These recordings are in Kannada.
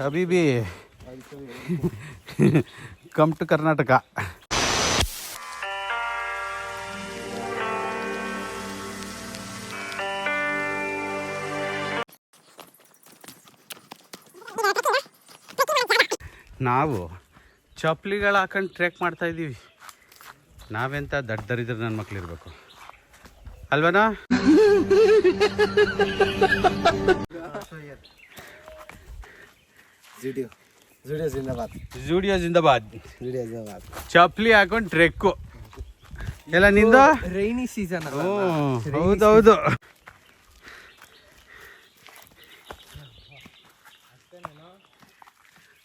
ಅಬಿಬಿ ಕಮ್ ಟು ಕರ್ನಾಟಕ. ನಾವು ಚಪ್ಪಲಿಗಳು ಹಾಕೊಂಡು ಟ್ರೆಕ್ ಮಾಡ್ತಾಯಿದ್ದೀವಿ. ನಾವೆಂತ ದಡ್ಡರಿದ್ರೆ ನನ್ನ ಮಕ್ಳು ಇರಬೇಕು ಅಲ್ವನಾ? ಜೂಡಿಯೋ ಜಿಂದಾಬಾದ್. ಚಪ್ಪಲಿ ಹಾಕೊಂಡು ಟ್ರೆಕ್ಕು ಎಲ್ಲ ನಿಂದು ರೈನಿ ಸೀಸನ್. ಹೌದೌದು.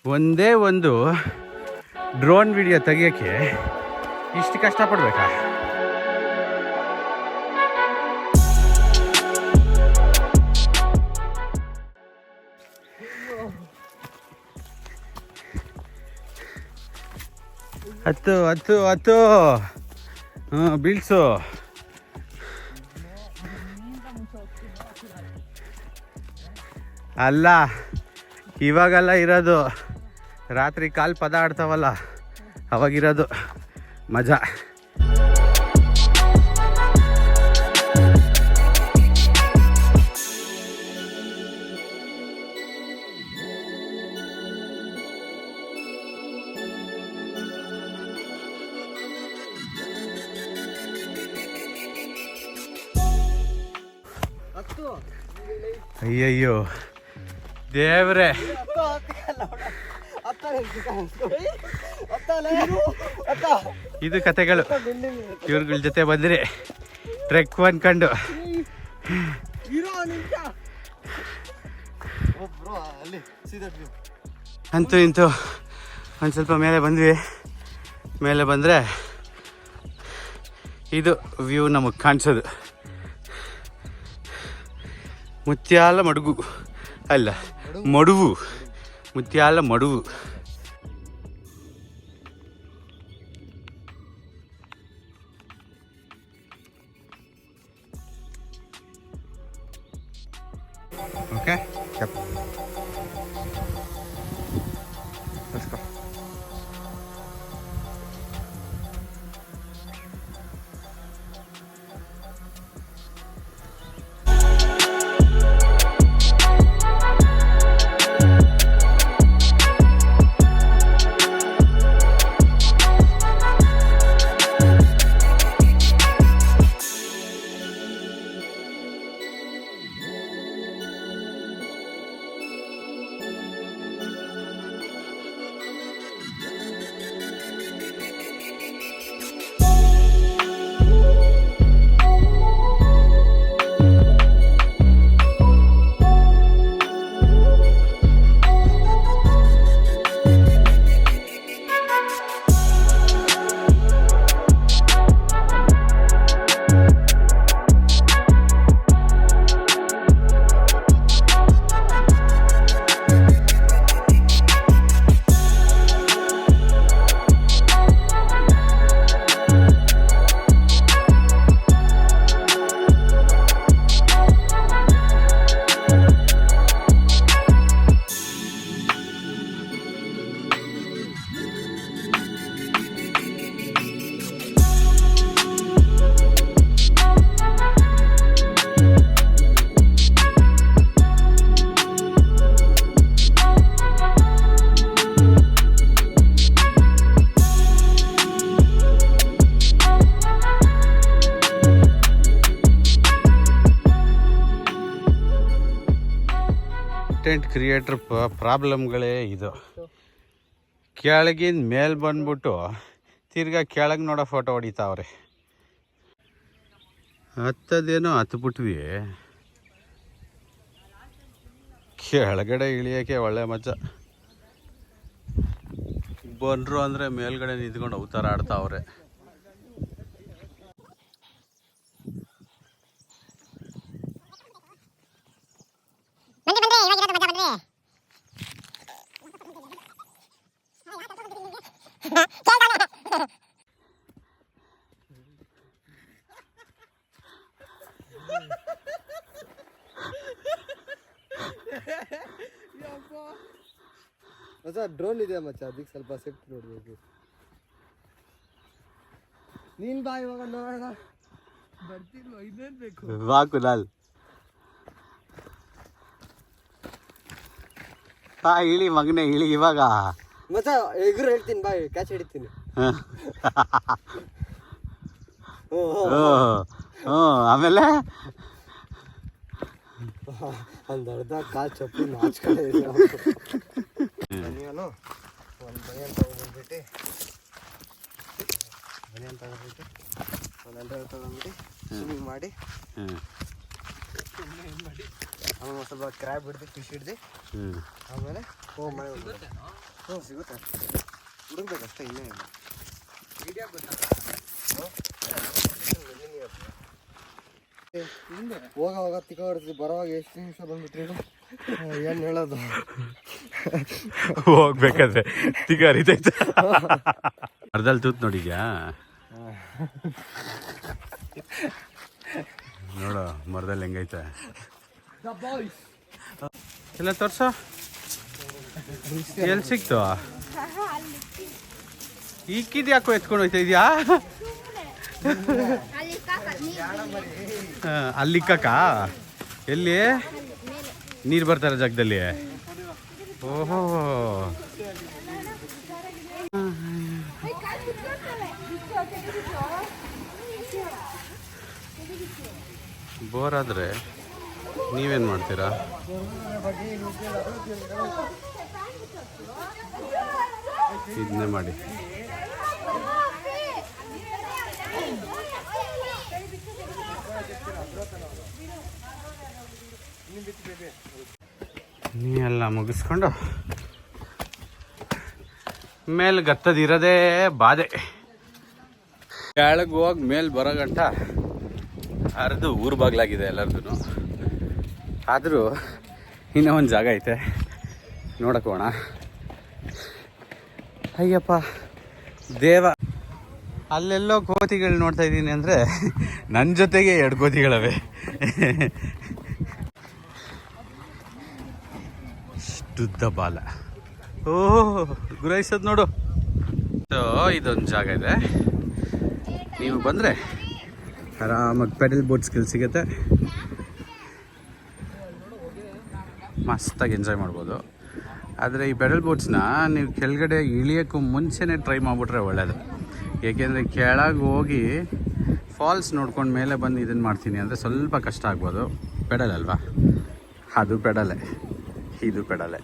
ಒಂದೇ ಒಂದು ಡ್ರೋನ್ ವಿಡಿಯೋ ತೆಗಿಯೋಕ್ಕೆ ಇಷ್ಟು ಕಷ್ಟಪಡ್ಬೇಕಾ? ಹತ್ತು ಹತ್ತು ಹತ್ತು ಬೀಳ್ಸು. ಅಲ್ಲ, ಇವಾಗೆಲ್ಲ ಇರೋದು ರಾತ್ರಿ ಕಾಲು ಪದ ಆಡ್ತಾವಲ್ಲ, ಅವಾಗಿರೋದು ಮಜಾ. ಅಯ್ಯಯ್ಯೋ ದೇವ್ರೆ, ಇದು ಕತೆಗಳು. ಇವ್ರಗಳ ಜೊತೆ ಬಂದ್ರಿ ಟ್ರೆಕ್ ಅನ್ಕೊಂಡು. ಅಂತೂ ಇಂತೂ ಒಂದು ಸ್ವಲ್ಪ ಮೇಲೆ ಬಂದ್ವಿ. ಮೇಲೆ ಬಂದರೆ ಇದು ವ್ಯೂ ನಮಗೆ ಕಾಣಿಸೋದು. ಮುತ್ಯಾಲ ಮಡುಗು ಅಲ್ಲ, ಮಡುವು, ಮುತ್ಯಾಲ ಮಡುವು. Okay, let's go. Content creator ಪ್ರಾಬ್ಲಮ್ಗಳೇ ಇದು. ಕೆಳಗಿಂದ ಮೇಲೆ ಬಂದ್ಬಿಟ್ಟು ತಿರ್ಗಾ ಕೆಳಗೆ ನೋಡೋ ಫೋಟೋ ಹೊಡಿತಾವ್ರೆ. ಹತ್ತದೇನೋ ಹತ್ಬಿಟ್ವಿ, ಕೆಳಗಡೆ ಇಳಿಯೋಕ್ಕೆ ಒಳ್ಳೆ ಮಜಾ. ಬಂದರು ಅಂದರೆ ಮೇಲ್ಗಡೆ ನಿಂತ್ಕೊಂಡು ಅವತಾರ ಆಡ್ತಾವ್ರೆ. ಮಚ್ಚ ಡ್ರೋನ್ ಇದೆ ಮಚ್ಚ, ಅದಕ್ಕೆ ಸ್ವಲ್ಪ ಸೇಫ್ಟಿ ನೋಡ್ಬೇಕು. ನೀನ್ ಬಾ ಇವಾಗ ನೋಡೋಣ. ಬರ್ತಿಲ್ವ, ಇನ್ನೇನ್ ಬೇಕು? ಬಾ ಕುಲಾಲ್. ಬಾ ಇಳಿ ಮಗನೇ ಇಳಿ ಇವಾಗ. ಮಚ್ಚ ಎಗ್ರು ಹೇಳ್ತೀನಿ ಬಾ, ಕ್ಯಾಚ್ ಹಿಡಿತೀನಿ. ಆಮೇಲೆ ಒಂದು ಅರ್ಧ ಕಾಲು ಚಪ್ಪಲಿ ನಾಚ್ಕೊಂಡೆ ನೀನು ಒಂದು ಬನಿಯನ್ ತಗೊಂಡ್ಬಿಟ್ಟು ಒಂದು ಅಂಡರ್ ತಗೊಂಡ್ಬಿಟ್ಟು ಸ್ವಿಮ್ಮಿಂಗ್ ಮಾಡಿ ಆಮೇಲೆ ಒಂದು ಸ್ವಲ್ಪ ಕ್ರ್ಯಾಬ್ ಹಿಡ್ದು ಫಿಶ್ ಹಿಡ್ದು ಆಮೇಲೆ ಮಳೆ ಹೋಗ್ಬಿಡುತ್ತೆ. ಸಿಗುತ್ತೆ, ಹುಡುಕ್ಬೇಕಷ್ಟೇ, ಇನ್ನೇ ಇಲ್ಲ. ಹೋಗೋವಾಗ ತಿಕ್ಕ ಹೊಡ್ತೀವಿ, ಬರೋವಾಗ ಎಷ್ಟು ನಿಮಿಷ ಬಂದ್ಬಿಟ್ರಿ ಏನು ಹೇಳೋದು? ಹೋಗ್ಬೇಕಾದ್ರೆ ತಿಕ್ಕ ಹರಿತೈತೆ. ಅರ್ಧಲ್ಲಿ ತೂತ್ ನೋಡಿದ್ಯಾ? ನೋಡು ಮರದಲ್ಲಿ ಹೆಂಗೈತೆ ಎಲ್ಲ ತೋರ್ಸೋ. ಎಲ್ಲಿ ಸಿಕ್ತು? ಈಕಿದ್ ಯಾಕೋ ಎತ್ಕೊಂಡು ಹೋಯ್ತಾ ಇದೆಯಾ? ಅಲ್ಲಿಕ್ಕಕ್ಕ ಎಲ್ಲಿ ನೀರು ಬರ್ತಾರೆ ಜಾಗದಲ್ಲಿ? ಓಹೋ, ಬೋರ್ ಆದರೆ ನೀವೇನು ಮಾಡ್ತೀರಾ? ಇದನ್ನೇ ಮಾಡಿ. ನೀವೆಲ್ಲ ಮುಗಿಸ್ಕೊಂಡು ಮೇಲೆ ಗತ್ತದಿರೋದೇ ಬಾಧೆ. ಕೆಳಗೆ ಹೋಗಿ ಮೇಲೆ ಬರೋ ಗಂಟ ಅರ್ದು ಊರು ಬಾಗ್ಲಾಗಿದೆ ಎಲ್ಲರದು. ಆದರೂ ಇನ್ನೂ ಒಂದು ಜಾಗ ಐತೆ, ನೋಡಕ್ಕೆ ಹೋಗೋಣ. ಅಯ್ಯಪ್ಪ ದೇವ, ಅಲ್ಲೆಲ್ಲೋ ಕೋತಿಗಳು ನೋಡ್ತಾ ಇದ್ದೀನಿ ಅಂದರೆ ನನ್ನ ಜೊತೆಗೆ 2 ಕೋತಿಗಳವೆ. ಇಷ್ಟುದ್ದ ಬಾಲ. ಓಹ್ ಗುರಾಯಿಸೋದು ನೋಡು. ಇದೊಂದು ಜಾಗ ಇದೆ, ನೀವು ಬಂದರೆ ಆರಾಮಾಗಿ ಪೆಡಲ್ ಬೋಟ್ ಸ್ಕಿಲ್ ಸಿಗುತ್ತೆ, ಮಸ್ತಾಗಿ ಎಂಜಾಯ್ ಮಾಡ್ಬೋದು. ಆದರೆ ಈ ಪೆಡಲ್ ಬೋಟ್ಸ್ನ ನೀವು ಕೆಳಗಡೆ ಇಳಿಯೋಕ್ಕೂ ಮುಂಚೆನೇ ಟ್ರೈ ಮಾಡಿಬಿಟ್ರೆ ಒಳ್ಳೆಯದು. ಏಕೆಂದರೆ ಕೆಳಗೆ ಹೋಗಿ ಫಾಲ್ಸ್ ನೋಡ್ಕೊಂಡು ಮೇಲೆ ಬಂದು ಇದನ್ನು ಮಾಡ್ತೀನಿ ಅಂದರೆ ಸ್ವಲ್ಪ ಕಷ್ಟ ಆಗ್ಬೋದು. ಪೆಡಲ್ ಅಲ್ವಾ, ಅದು ಪೆಡಲೇ, ಇದು ಪೆಡಲೇ.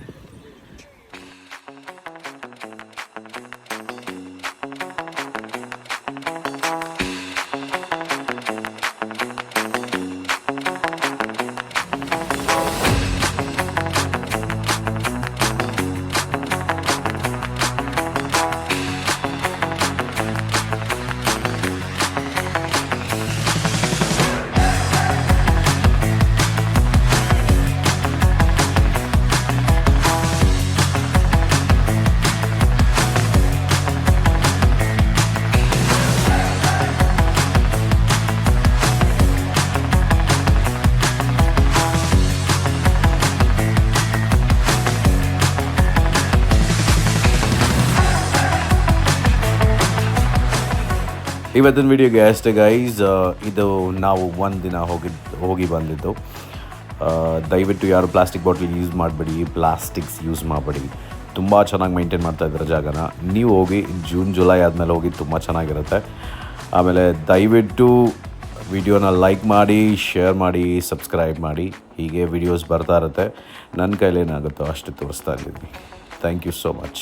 ಇವತ್ತಿನ ವಿಡಿಯೋಗೆ ಅಷ್ಟೇ ಗೈಸ್. ಇದು ನಾವು ಒಂದಿನ ಹೋಗಿ ಬಂದಿದ್ದು. ದಯವಿಟ್ಟು ಯಾರು ಪ್ಲಾಸ್ಟಿಕ್ ಬಾಟ್ಲ್ ಯೂಸ್ ಮಾಡಬೇಡಿ, ಪ್ಲಾಸ್ಟಿಕ್ಸ್ ಯೂಸ್ ಮಾಡಬೇಡಿ. ತುಂಬ ಚೆನ್ನಾಗಿ ಮೇಂಟೈನ್ ಮಾಡ್ತಾಯಿದ್ದಾರೆ ಜಾಗನ. ನೀವು ಹೋಗಿ ಜೂನ್ ಜುಲೈ ಆದಮೇಲೆ ಹೋಗಿ ತುಂಬ ಚೆನ್ನಾಗಿರುತ್ತೆ. ಆಮೇಲೆ ದಯವಿಟ್ಟು ವಿಡಿಯೋನ ಲೈಕ್ ಮಾಡಿ, ಶೇರ್ ಮಾಡಿ, ಸಬ್ಸ್ಕ್ರೈಬ್ ಮಾಡಿ. ಹೀಗೆ ವಿಡಿಯೋಸ್ ಬರ್ತಾ ಇರುತ್ತೆ. ನನ್ನ ಕೈಲೇನಾಗುತ್ತೋ ಅಷ್ಟು ತೋರಿಸ್ತಾ ಇದ್ದೀನಿ. Thank you so much.